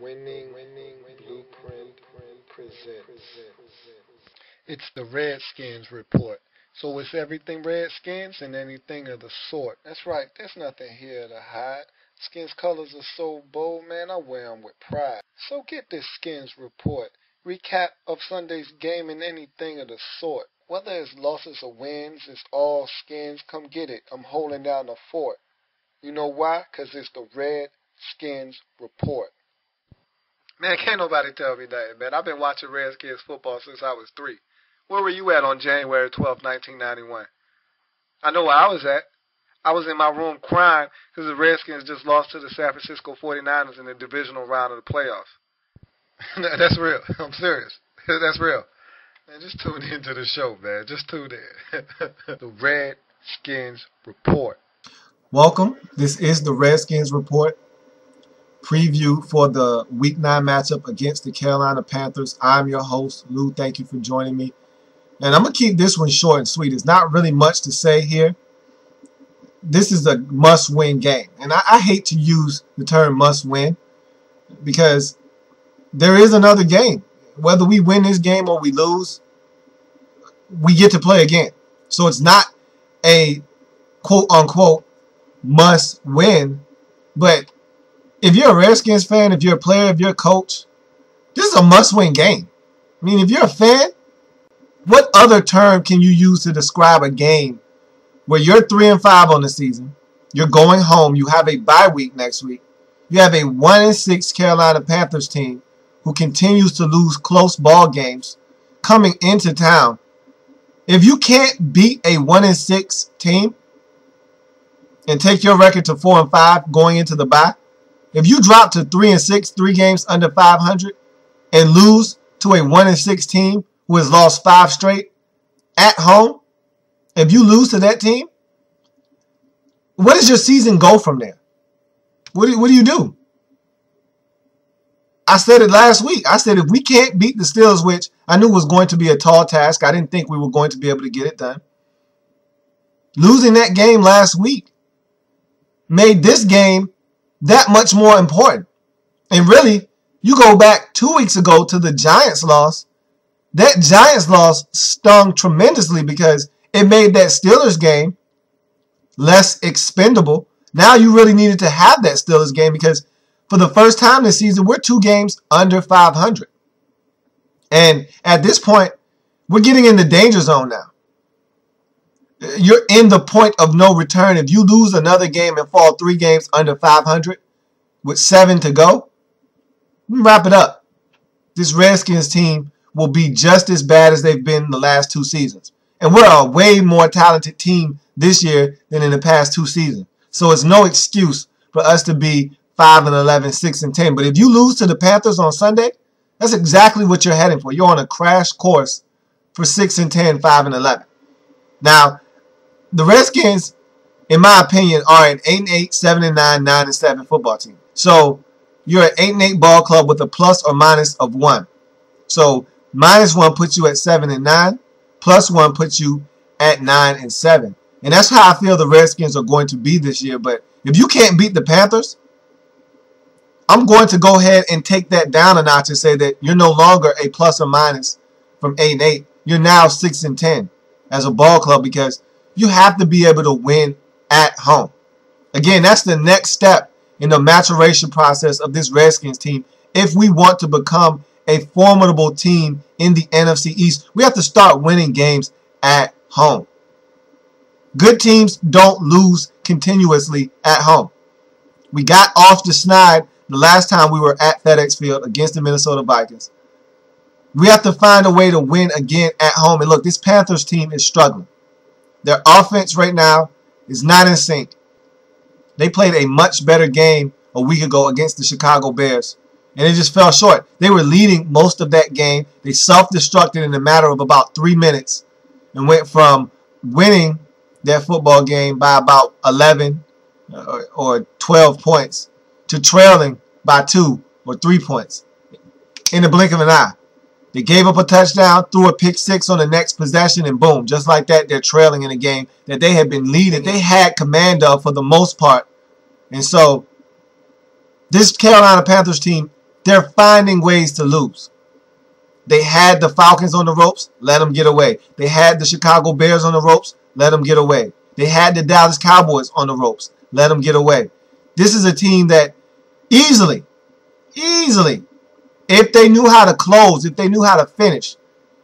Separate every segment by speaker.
Speaker 1: Winning Blueprint presents.
Speaker 2: It's the Redskins Report. So it's everything Redskins and anything of the sort. That's right, there's nothing here to hide. Skins colors are so bold, man, I wear 'em with pride. So get this Skins Report. Recap of Sunday's game and anything of the sort. Whether it's losses or wins, it's all skins. Come get it. I'm holding down the fort. You know why? 'Cause it's the Redskins Report. Man, can't nobody tell me that, man. I've been watching Redskins football since I was 3. Where were you at on January 12th, 1991? I know where I was at. I was in my room crying because the Redskins just lost to the San Francisco 49ers in the divisional round of the playoffs. That's real. I'm serious. That's real. Man, just tune into the show, man. Just tune in. The Redskins Report.
Speaker 3: Welcome. This is the Redskins Report preview for the Week 9 matchup against the Carolina Panthers. I'm your host, Lou. Thank you for joining me. And I'm going to keep this one short and sweet. There's not really much to say here. This is a must-win game. And I hate to use the term must-win because there is another game. Whether we win this game or we lose, we get to play again. So it's not a quote-unquote must-win, but if you're a Redskins fan, if you're a player, if you're a coach, this is a must-win game. I mean, if you're a fan, what other term can you use to describe a game where you're 3-5 on the season, you're going home, you have a bye week next week, you have a 1-6 Carolina Panthers team who continues to lose close ball games coming into town. If you can't beat a 1-6 team and take your record to 4-5 going into the bye, if you drop to 3-6, 3 games under 500, and lose to a 1-6 team who has lost 5 straight at home, if you lose to that team, what does your season go from there? What do you do? I said it last week. I said if we can't beat the Steelers, which I knew was going to be a tall task, I didn't think we were going to be able to get it done. Losing that game last week made this game that much more important. And really, you go back 2 weeks ago to the Giants loss. That Giants loss stung tremendously because it made that Steelers game less expendable. Now you really needed to have that Steelers game because for the first time this season, we're 2 games under 500. And at this point, we're getting in the danger zone now. You're in the point of no return. If you lose another game and fall 3 games under 500 with 7 to go, wrap it up. This Redskins team will be just as bad as they've been the last 2 seasons. And we're a way more talented team this year than in the past 2 seasons. So it's no excuse for us to be 5-11, 6-10. But if you lose to the Panthers on Sunday, that's exactly what you're heading for. You're on a crash course for 6-10, 5-11. Now, the Redskins, in my opinion, are an 8-8, 7-9, 9-7 football team. So you're an 8-8 ball club with a plus or minus of 1. So -1 puts you at 7-9, +1 puts you at 9-7. And that's how I feel the Redskins are going to be this year. But if you can't beat the Panthers, I'm going to go ahead and take that down a notch and say that you're no longer a plus or minus from 8-8. You're now 6-10 as a ball club because you have to be able to win at home. Again, that's the next step in the maturation process of this Redskins team. If we want to become a formidable team in the NFC East, we have to start winning games at home. Good teams don't lose continuously at home. We got off the snide the last time we were at FedEx Field against the Minnesota Vikings. We have to find a way to win again at home. And look, this Panthers team is struggling. Their offense right now is not in sync. They played a much better game a week ago against the Chicago Bears, and it just fell short. They were leading most of that game. They self-destructed in a matter of about 3 minutes and went from winning that football game by about 11 or 12 points to trailing by 2 or 3 points in the blink of an eye. They gave up a touchdown, threw a pick 6 on the next possession, and boom, just like that, they're trailing in a game that they had been leading. They had command of for the most part. And so this Carolina Panthers team They're finding ways to lose. They had the Falcons on the ropes, let them get away. They had the Chicago Bears on the ropes, let them get away. They had the Dallas Cowboys on the ropes, let them get away. This is a team that easily, if they knew how to close, if they knew how to finish,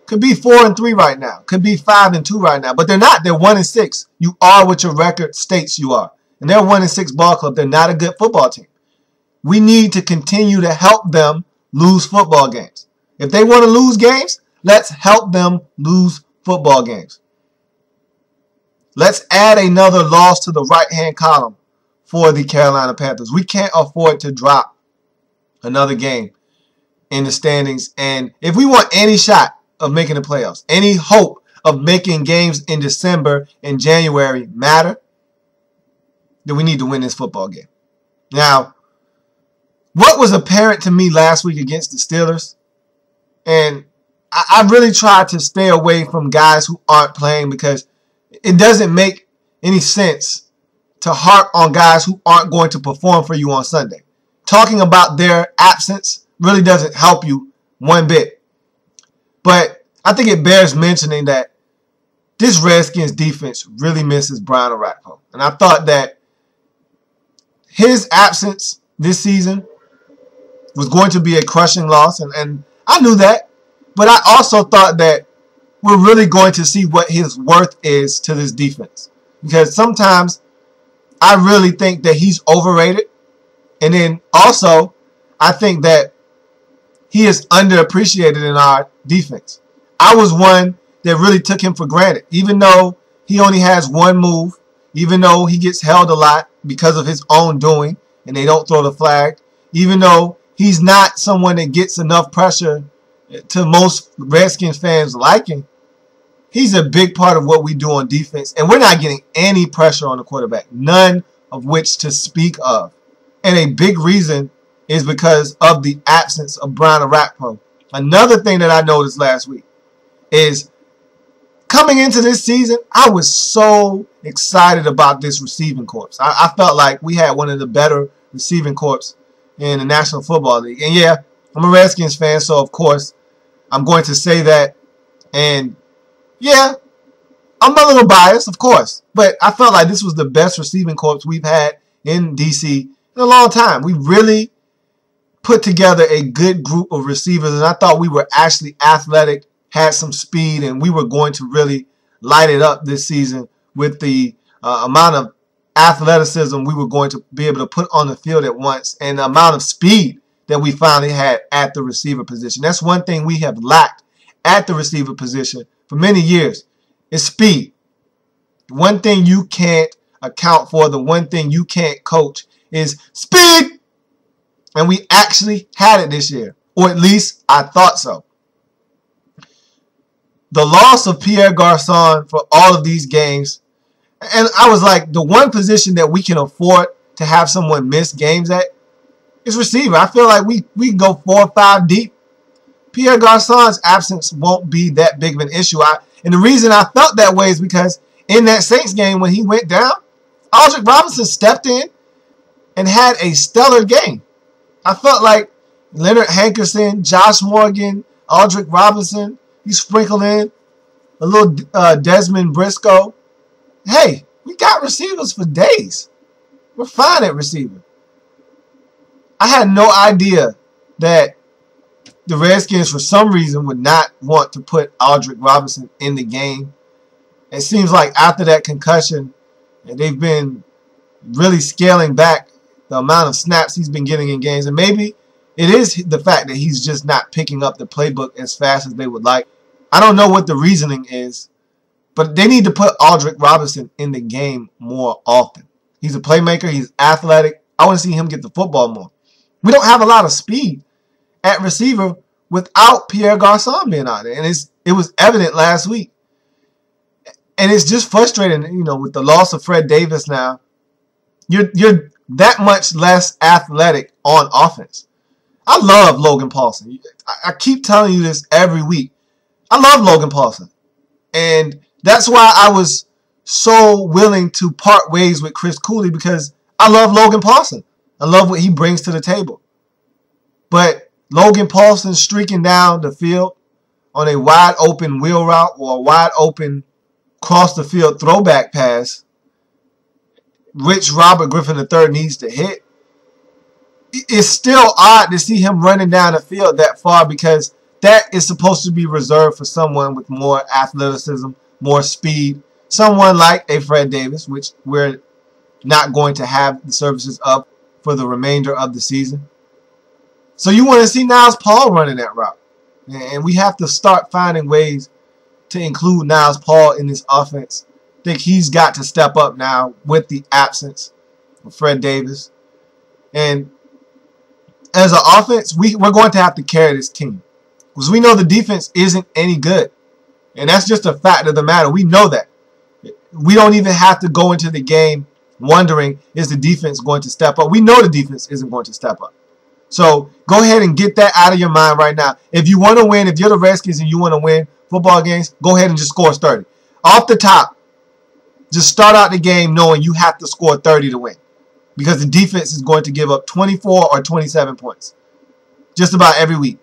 Speaker 3: could be 4-3 right now, could be 5-2 right now. But they're not. They're 1-6. You are what your record states you are. And they're a 1-6 ball club. They're not a good football team. We need to continue to help them lose football games. If they want to lose games, let's help them lose football games. Let's add another loss to the right-hand column for the Carolina Panthers. We can't afford to drop another game in the standings. And if we want any shot of making the playoffs, any hope of making games in December and January matter, then we need to win this football game. Now, what was apparent to me last week against the Steelers, and I really tried to stay away from guys who aren't playing because it doesn't make any sense to harp on guys who aren't going to perform for you on Sunday. Talking about their absence really doesn't help you one bit. But I think it bears mentioning that this Redskins defense really misses Brian Orakpo. And I thought that his absence this season was going to be a crushing loss. And I knew that. But I also thought that we're really going to see what his worth is to this defense. Because sometimes I really think that he's overrated. And then also, I think that he is underappreciated in our defense. I was one that really took him for granted. Even though he only has one move, even though he gets held a lot because of his own doing, and they don't throw the flag, even though he's not someone that gets enough pressure to most Redskins fans liking, he's a big part of what we do on defense. And we're not getting any pressure on the quarterback, none of which to speak of. And a big reason is because of the absence of Brian Orakpo. Another thing that I noticed last week is coming into this season, I was so excited about this receiving corps. I felt like we had one of the better receiving corps in the National Football League. And yeah, I'm a Redskins fan, so of course I'm going to say that. And yeah, I'm a little biased, of course. But I felt like this was the best receiving corps we've had in DC in a long time. We really put together a good group of receivers, and I thought we were actually athletic, had some speed, and we were going to really light it up this season with the amount of athleticism we were going to be able to put on the field at once and the amount of speed that we finally had at the receiver position. That's one thing we have lacked at the receiver position for many years is speed. One thing you can't account for, the one thing you can't coach is speed. And we actually had it this year, or at least I thought so. The loss of Pierre Garçon for all of these games, and I was like, the one position that we can afford to have someone miss games at is receiver. I feel like we can go 4 or 5 deep. Pierre Garçon's absence won't be that big of an issue. And the reason I felt that way is because in that Saints game when he went down, Aldrick Robinson stepped in and had a stellar game. I felt like Leonard Hankerson, Josh Morgan, Aldrick Robinson, you sprinkle in a little Desmond Briscoe. Hey, we got receivers for days. We're fine at receiver. I had no idea that the Redskins, for some reason, would not want to put Aldrick Robinson in the game. It seems like after that concussion, and they've been really scaling back the amount of snaps he's been getting in games. And maybe it is the fact that he's just not picking up the playbook as fast as they would like. I don't know what the reasoning is, but they need to put Aldrick Robinson in the game more often. He's a playmaker. He's athletic. I want to see him get the football more. We don't have a lot of speed at receiver without Pierre Garçon being out there. And it was evident last week. And it's just frustrating, you know, with the loss of Fred Davis now. You're that much less athletic on offense. I love Logan Paulson. I keep telling you this every week. I love Logan Paulson. And that's why I was so willing to part ways with Chris Cooley, because I love Logan Paulson. I love what he brings to the table. But Logan Paulson streaking down the field on a wide open wheel route or a wide open cross the field throwback pass, which Robert Griffin III needs to hit. It's still odd to see him running down the field that far because that is supposed to be reserved for someone with more athleticism, more speed, someone like a Fred Davis, which we're not going to have the services of for the remainder of the season. So you want to see Niles Paul running that route. And we have to start finding ways to include Niles Paul in this offense. I think he's got to step up now with the absence of Fred Davis. And as an offense, we're going to have to carry this team. Because we know the defense isn't any good. And that's just a fact of the matter. We know that. We don't even have to go into the game wondering, is the defense going to step up? We know the defense isn't going to step up. So go ahead and get that out of your mind right now. If you want to win, if you're the Redskins and you want to win football games, go ahead and just score 30. Off the top, just start out the game knowing you have to score 30 to win. Because the defense is going to give up 24 or 27 points. Just about every week.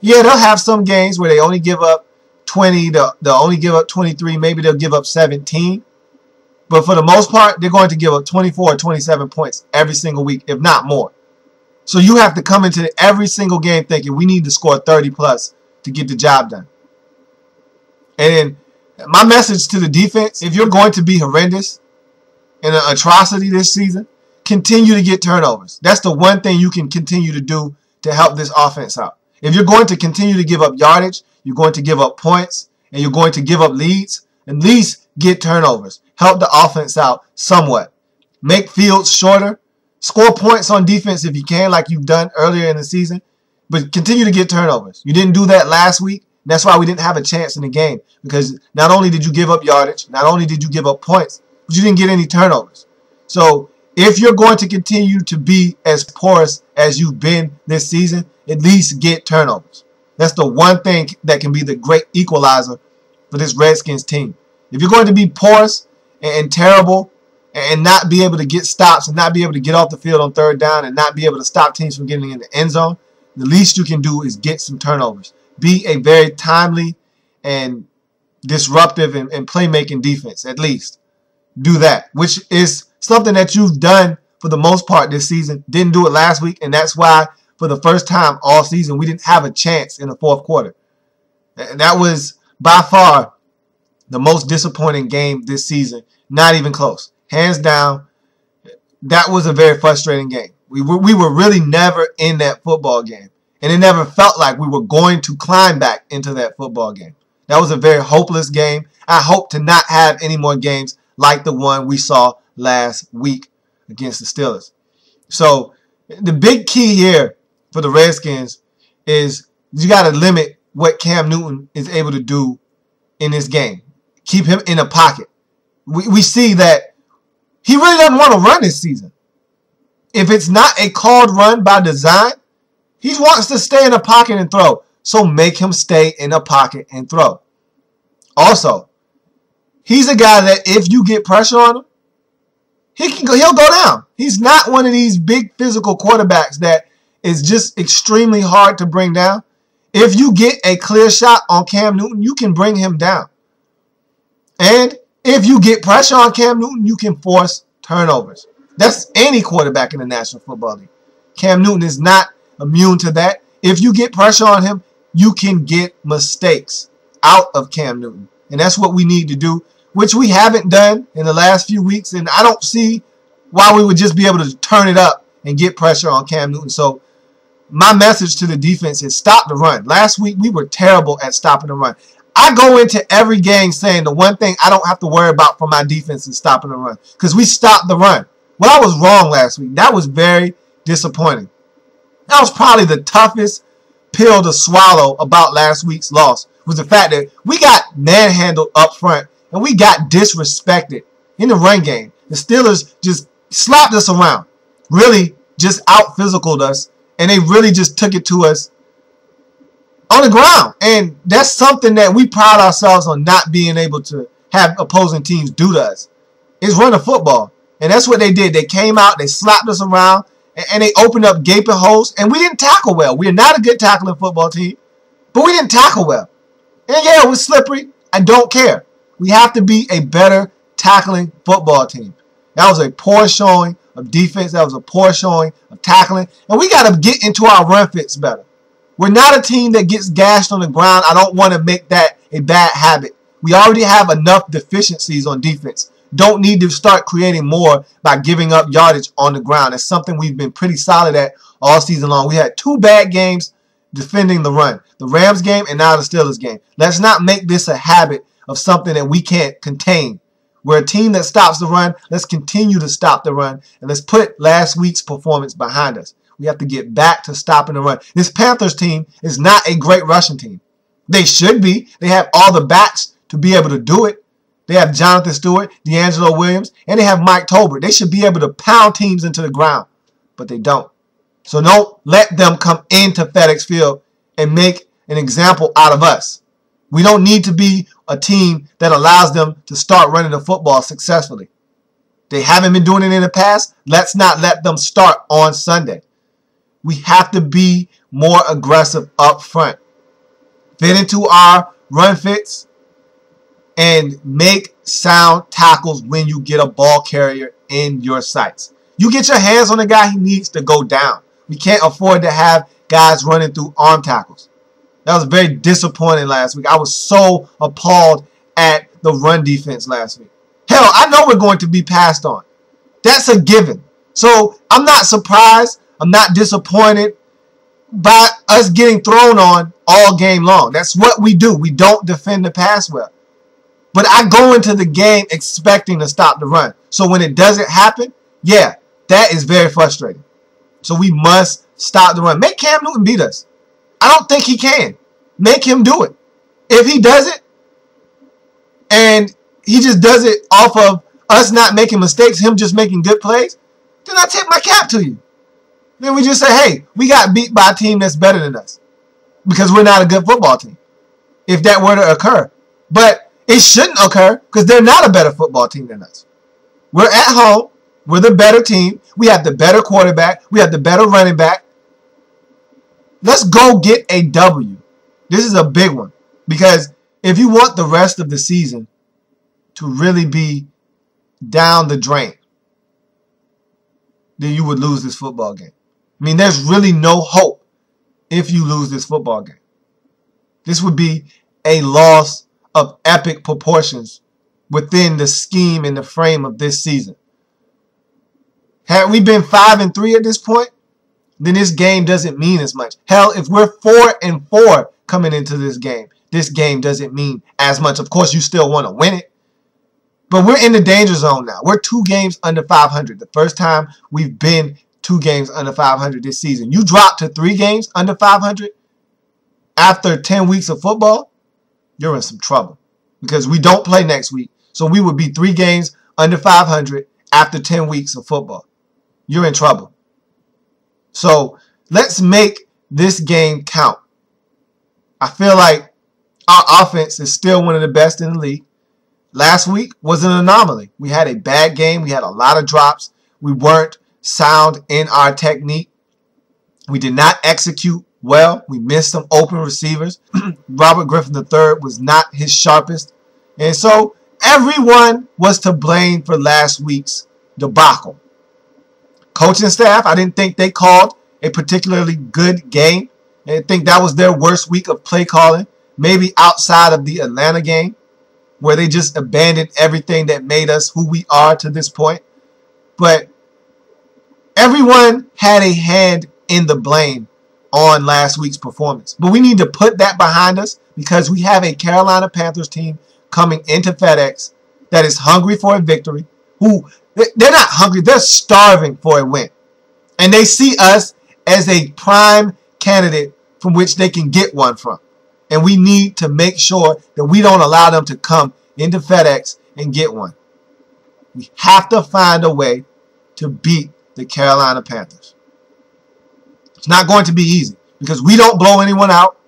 Speaker 3: Yeah, they'll have some games where they only give up 20, they'll only give up 23, maybe they'll give up 17. But for the most part, they're going to give up 24 or 27 points every single week, if not more. So you have to come into every single game thinking we need to score 30 plus to get the job done. And then my message to the defense, if you're going to be horrendous and an atrocity this season, continue to get turnovers. That's the one thing you can continue to do to help this offense out. If you're going to continue to give up yardage, you're going to give up points, and you're going to give up leads, at least get turnovers. Help the offense out somewhat. Make fields shorter. Score points on defense if you can, like you've done earlier in the season. But continue to get turnovers. You didn't do that last week. That's why we didn't have a chance in the game. Because not only did you give up yardage, not only did you give up points, but you didn't get any turnovers. So if you're going to continue to be as porous as you've been this season, at least get turnovers. That's the one thing that can be the great equalizer for this Redskins team. If you're going to be porous and terrible and not be able to get stops and not be able to get off the field on third down and not be able to stop teams from getting in the end zone, the least you can do is get some turnovers. Be a very timely and disruptive and playmaking defense, at least. Do that, which is something that you've done for the most part this season. Didn't do it last week, and that's why for the first time all season we didn't have a chance in the fourth quarter. And that was by far the most disappointing game this season. Not even close. Hands down, that was a very frustrating game. We were really never in that football game. And it never felt like we were going to climb back into that football game. That was a very hopeless game. I hope to not have any more games like the one we saw last week against the Steelers. So the big key here for the Redskins is you got to limit what Cam Newton is able to do in this game. Keep him in a pocket. We see that he really doesn't want to run this season. If it's not a called run by design, he wants to stay in a pocket and throw. So make him stay in a pocket and throw. Also, he's a guy that if you get pressure on him, he'll go down. He's not one of these big physical quarterbacks that is just extremely hard to bring down. If you get a clear shot on Cam Newton, you can bring him down. And if you get pressure on Cam Newton, you can force turnovers. That's any quarterback in the National Football League. Cam Newton is not immune to that. If you get pressure on him, you can get mistakes out of Cam Newton. And that's what we need to do, which we haven't done in the last few weeks. And I don't see why we would just be able to turn it up and get pressure on Cam Newton. So my message to the defense is stop the run. Last week, we were terrible at stopping the run. I go into every game saying the one thing I don't have to worry about for my defense is stopping the run. Because we stopped the run. Well, I was wrong last week. That was very disappointing. That was probably the toughest pill to swallow about last week's loss, was the fact that we got manhandled up front and we got disrespected in the run game. The Steelers just slapped us around, really just out-physicaled us, and they really just took it to us on the ground. And that's something that we pride ourselves on not being able to have opposing teams do to us, is run the football. And that's what they did. They came out, they slapped us around, and they opened up gaping holes, and we didn't tackle well. We're not a good tackling football team, but we didn't tackle well. And yeah, it was slippery. I don't care. We have to be a better tackling football team. That was a poor showing of defense. That was a poor showing of tackling. And we got to get into our run fits better. We're not a team that gets gashed on the ground. I don't want to make that a bad habit. We already have enough deficiencies on defense. Don't need to start creating more by giving up yardage on the ground. That's something we've been pretty solid at all season long. We had 2 bad games defending the run. The Rams game and now the Steelers game. Let's not make this a habit of something that we can't contain. We're a team that stops the run. Let's continue to stop the run. And let's put last week's performance behind us. We have to get back to stopping the run. This Panthers team is not a great rushing team. They should be. They have all the backs to be able to do it. They have Jonathan Stewart, D'Angelo Williams, and they have Mike Tolbert. They should be able to pound teams into the ground, but they don't. So don't let them come into FedEx Field and make an example out of us. We don't need to be a team that allows them to start running the football successfully. They haven't been doing it in the past. Let's not let them start on Sunday. We have to be more aggressive up front. Fit into our run fits and make sound tackles when you get a ball carrier in your sights. You get your hands on the guy, he needs to go down. We can't afford to have guys running through arm tackles. That was very disappointing last week. I was so appalled at the run defense last week. Hell, I know we're going to be passed on. That's a given. So I'm not surprised. I'm not disappointed by us getting thrown on all game long. That's what we do. We don't defend the pass well. But I go into the game expecting to stop the run. So when it doesn't happen, yeah, that is very frustrating. So we must stop the run. Make Cam Newton beat us. I don't think he can. Make him do it. If he does it, and he just does it off of us not making mistakes, him just making good plays, then I tip my cap to you. Then we just say, hey, we got beat by a team that's better than us because we're not a good football team, if that were to occur. But it shouldn't occur because they're not a better football team than us. We're at home. We're the better team. We have the better quarterback. We have the better running back. Let's go get a W. This is a big one because if you want the rest of the season to really be down the drain, then you would lose this football game. I mean, there's really no hope if you lose this football game. This would be a loss of epic proportions within the scheme and the frame of this season. Had we been 5-3 at this point, then this game doesn't mean as much. Hell, if we're 4-4 coming into this game doesn't mean as much. Of course, you still want to win it. But we're in the danger zone now. We're 2 games under 500. The first time we've been 2 games under 500 this season. You drop to 3 games under 500 after 10 weeks of football, you're in some trouble. Because we don't play next week. So we would be 3 games under 500 after 10 weeks of football. You're in trouble. So let's make this game count. I feel like our offense is still one of the best in the league. Last week was an anomaly. We had a bad game. We had a lot of drops. We weren't sound in our technique. We did not execute well. We missed some open receivers. Robert Griffin III was not his sharpest. And so everyone was to blame for last week's debacle. Coaching staff, I didn't think they called a particularly good game. I think that was their worst week of play calling, maybe outside of the Atlanta game, where they just abandoned everything that made us who we are to this point. But everyone had a hand in the blame on last week's performance. But we need to put that behind us because we have a Carolina Panthers team coming into FedEx that is hungry for a victory, who they're not hungry, they're starving for a win. And they see us as a prime candidate from which they can get one from. And we need to make sure that we don't allow them to come into FedEx and get one. We have to find a way to beat the Carolina Panthers. It's not going to be easy because we don't blow anyone out.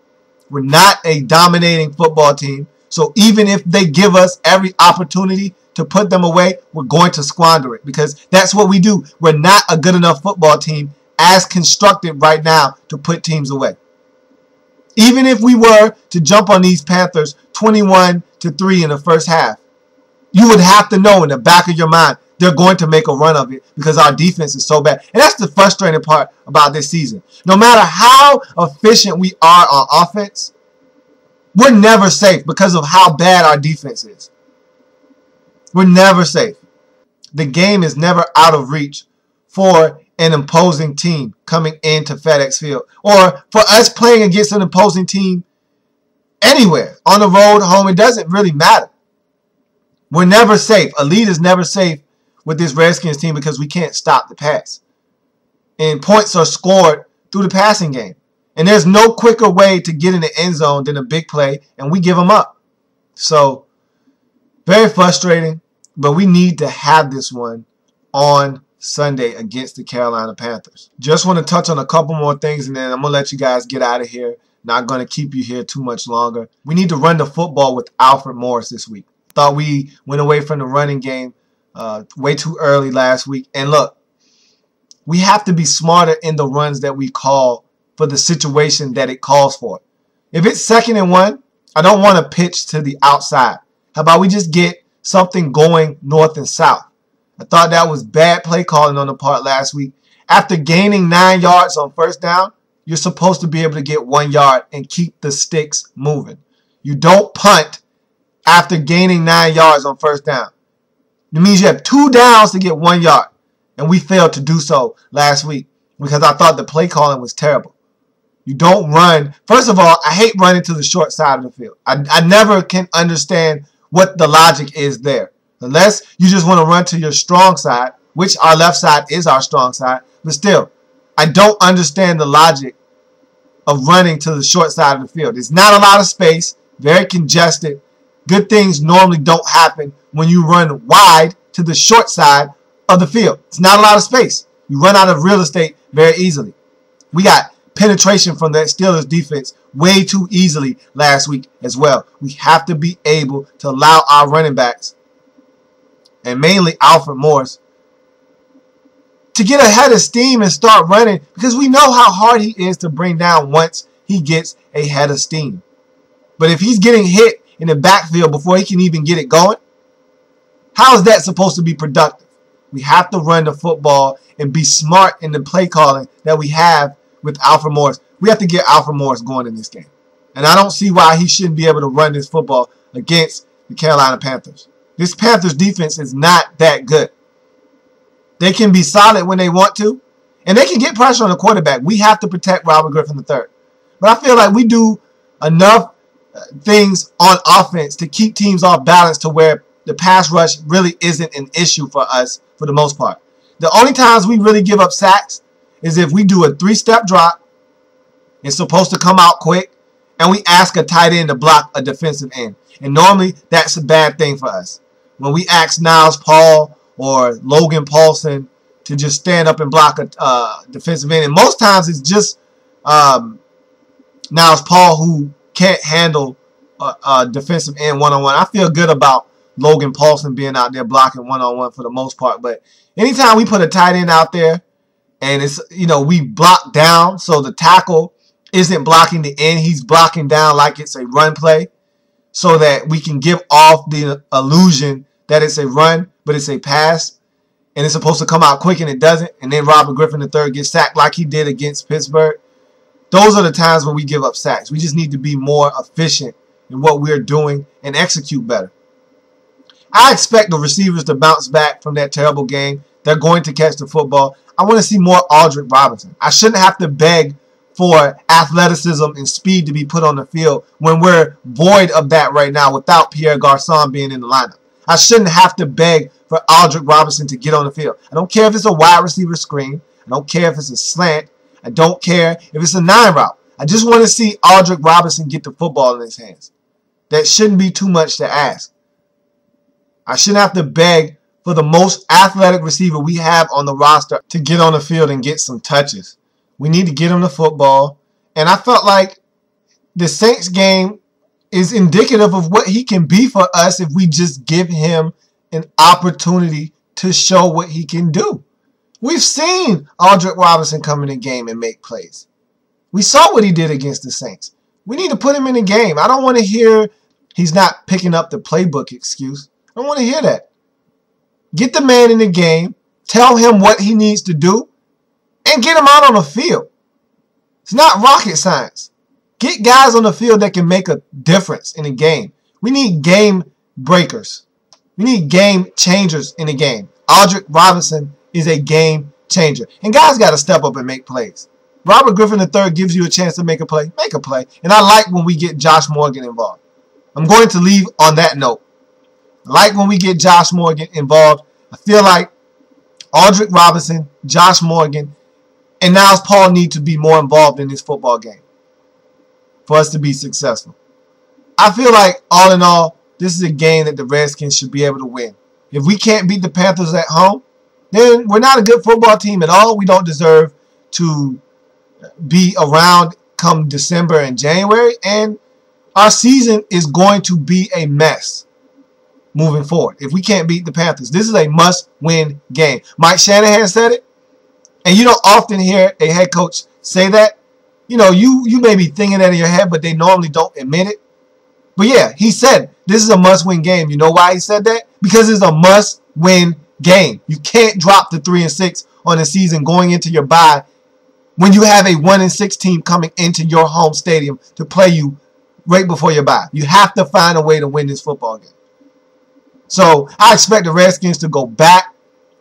Speaker 3: We're not a dominating football team. So even if they give us every opportunity to put them away, we're going to squander it because that's what we do. We're not a good enough football team as constructed right now to put teams away. Even if we were to jump on these Panthers 21-3 in the first half, you would have to know in the back of your mind they're going to make a run of it because our defense is so bad. And that's the frustrating part about this season. No matter how efficient we are on offense, we're never safe because of how bad our defense is. We're never safe. The game is never out of reach for an imposing team coming into FedEx Field, or for us playing against an opposing team anywhere, on the road, home. It doesn't really matter. We're never safe. A lead is never safe with this Redskins team because we can't stop the pass. And points are scored through the passing game. And there's no quicker way to get in the end zone than a big play, and we give them up. So, very frustrating, but we need to have this one on Sunday against the Carolina Panthers. Just want to touch on a couple more things, and then I'm going to let you guys get out of here. Not going to keep you here too much longer. We need to run the football with Alfred Morris this week. Thought we went away from the running game way too early last week. And look, we have to be smarter in the runs that we call for the situation that it calls for. If it's 2nd and 1, I don't want to pitch to the outside. How about we just get something going north and south? I thought that was bad play calling on the part last week. After gaining 9 yards on first down, you're supposed to be able to get 1 yard and keep the sticks moving. You don't punt after gaining 9 yards on first down. It means you have 2 downs to get 1 yard. And we failed to do so last week because I thought the play calling was terrible. You don't run. First of all, I hate running to the short side of the field. I never can understand what the logic is there. Unless you just want to run to your strong side, which our left side is our strong side. But still, I don't understand the logic of running to the short side of the field. It's not a lot of space, very congested. Good things normally don't happen when you run wide to the short side of the field. It's not a lot of space. You run out of real estate very easily. We got penetration from that Steelers defense way too easily last week as well. We have to be able to allow our running backs, and mainly Alfred Morris, to get ahead of steam and start running, because we know how hard he is to bring down once he gets a head of steam. But if he's getting hit in the backfield before he can even get it going, how is that supposed to be productive? We have to run the football and be smart in the play calling that we have with Alfred Morris. We have to get Alfred Morris going in this game. And I don't see why he shouldn't be able to run this football against the Carolina Panthers. This Panthers defense is not that good. They can be solid when they want to, and they can get pressure on the quarterback. We have to protect Robert Griffin III. But I feel like we do enough things on offense to keep teams off balance to where the pass rush really isn't an issue for us for the most part. The only times we really give up sacks is if we do a 3-step drop, it's supposed to come out quick, and we ask a tight end to block a defensive end. And normally that's a bad thing for us. When we ask Niles Paul or Logan Paulson to just stand up and block a defensive end, and most times it's just Niles Paul who can't handle a defensive end one-on-one. I feel good about Logan Paulson being out there blocking one-on-one for the most part, but anytime we put a tight end out there and it's, we block down, so the tackle isn't blocking the end, he's blocking down like it's a run play, so that we can give off the illusion that it's a run, but it's a pass, and it's supposed to come out quick and it doesn't, and then Robert Griffin III gets sacked like he did against Pittsburgh. Those are the times when we give up sacks. We just need to be more efficient in what we're doing and execute better. I expect the receivers to bounce back from that terrible game. They're going to catch the football. I want to see more Aldrick Robinson. I shouldn't have to beg for athleticism and speed to be put on the field when we're void of that right now without Pierre Garçon being in the lineup. I shouldn't have to beg for Aldrick Robinson to get on the field. I don't care if it's a wide receiver screen. I don't care if it's a slant. I don't care if it's a 9 route. I just want to see Aldrick Robinson get the football in his hands. That shouldn't be too much to ask. I shouldn't have to beg for the most athletic receiver we have on the roster to get on the field and get some touches. We need to get him the football. And I felt like the Saints game is indicative of what he can be for us if we just give him an opportunity to show what he can do. We've seen Aldrick Robinson come in the game and make plays. We saw what he did against the Saints. We need to put him in the game. I don't want to hear he's not picking up the playbook excuse. I don't want to hear that. Get the man in the game, tell him what he needs to do, and get him out on the field. It's not rocket science. Get guys on the field that can make a difference in the game. We need game breakers. We need game changers in the game. Aldrick Robinson is a game changer. And guys got to step up and make plays. Robert Griffin III gives you a chance to make a play. Make a play. And I like when we get Josh Morgan involved. I'm going to leave on that note. I like when we get Josh Morgan involved. I feel like Aldrick Robinson, Josh Morgan, and Niles Paul need to be more involved in this football game for us to be successful. I feel like, all in all, this is a game that the Redskins should be able to win. If we can't beat the Panthers at home, then we're not a good football team at all. We don't deserve to be around come December and January, and our season is going to be a mess moving forward if we can't beat the Panthers. This is a must-win game. Mike Shanahan said it, and you don't often hear a head coach say that. You know, you may be thinking that in your head, but they normally don't admit it. But yeah, he said this is a must-win game. You know why he said that? Because it's a must-win game. You can't drop the 3-6 on the season going into your bye when you have a 1-6 team coming into your home stadium to play you right before your bye. You have to find a way to win this football game. So I expect the Redskins to go back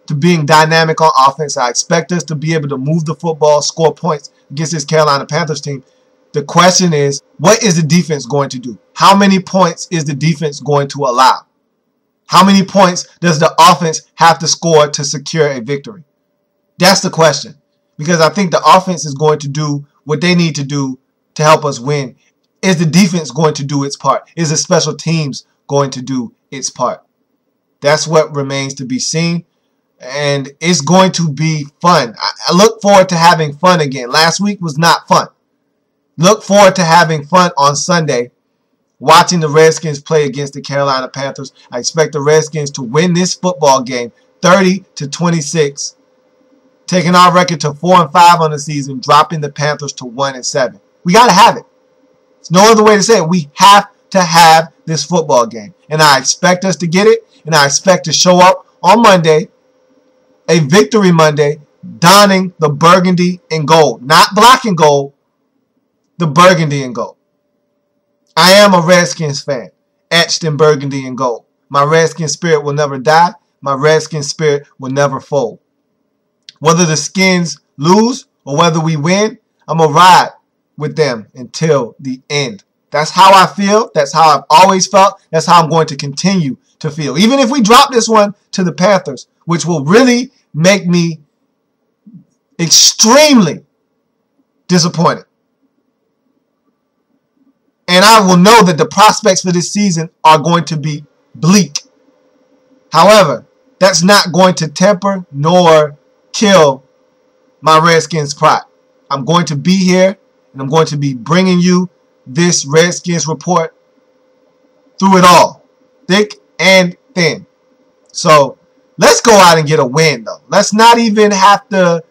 Speaker 3: to being dynamic on offense. I expect us to be able to move the football, score points against this Carolina Panthers team. The question is, what is the defense going to do? How many points is the defense going to allow? How many points does the offense have to score to secure a victory? That's the question. Because I think the offense is going to do what they need to do to help us win. Is the defense going to do its part? Is the special teams going to do its part? That's what remains to be seen. And it's going to be fun. I look forward to having fun again. Last week was not fun. Look forward to having fun on Sunday, watching the Redskins play against the Carolina Panthers. I expect the Redskins to win this football game 30-26, taking our record to 4-5 on the season, dropping the Panthers to 1-7. We got to have it. There's no other way to say it. We have to have this football game. And I expect us to get it, and I expect to show up on Monday, a victory Monday, donning the burgundy and gold. Not black and gold, the burgundy and gold. I am a Redskins fan, etched in burgundy and gold. My Redskin spirit will never die. My Redskin spirit will never fold. Whether the Skins lose or whether we win, I'm going to ride with them until the end. That's how I feel. That's how I've always felt. That's how I'm going to continue to feel. Even if we drop this one to the Panthers, which will really make me extremely disappointed. And I will know that the prospects for this season are going to be bleak. However, that's not going to temper nor kill my Redskins pride. I'm going to be here, and I'm going to be bringing you this Redskins report through it all, thick and thin. So let's go out and get a win, though. Let's not even have to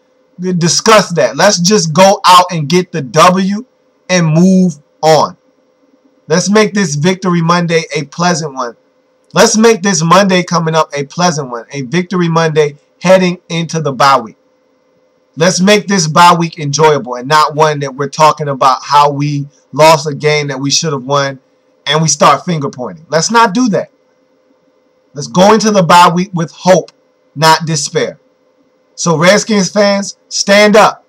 Speaker 3: discuss that. Let's just go out and get the W and move on. Let's make this Victory Monday a pleasant one. Let's make this Monday coming up a pleasant one. A Victory Monday heading into the bye week. Let's make this bye week enjoyable and not one that we're talking about how we lost a game that we should have won and we start finger pointing. Let's not do that. Let's go into the bye week with hope, not despair. So Redskins fans, stand up.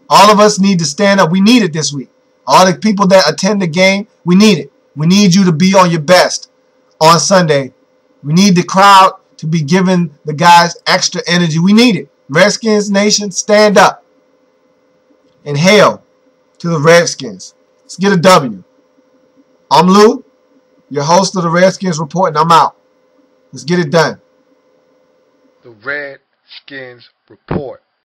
Speaker 3: All of us need to stand up. We need it this week. All the people that attend the game, we need it. We need you to be on your best on Sunday. We need the crowd to be giving the guys extra energy. We need it. Redskins Nation, stand up. And hail to the Redskins. Let's get a W. I'm Lou, your host of the Redskins Report, and I'm out. Let's get it done.
Speaker 2: The Redskins Report.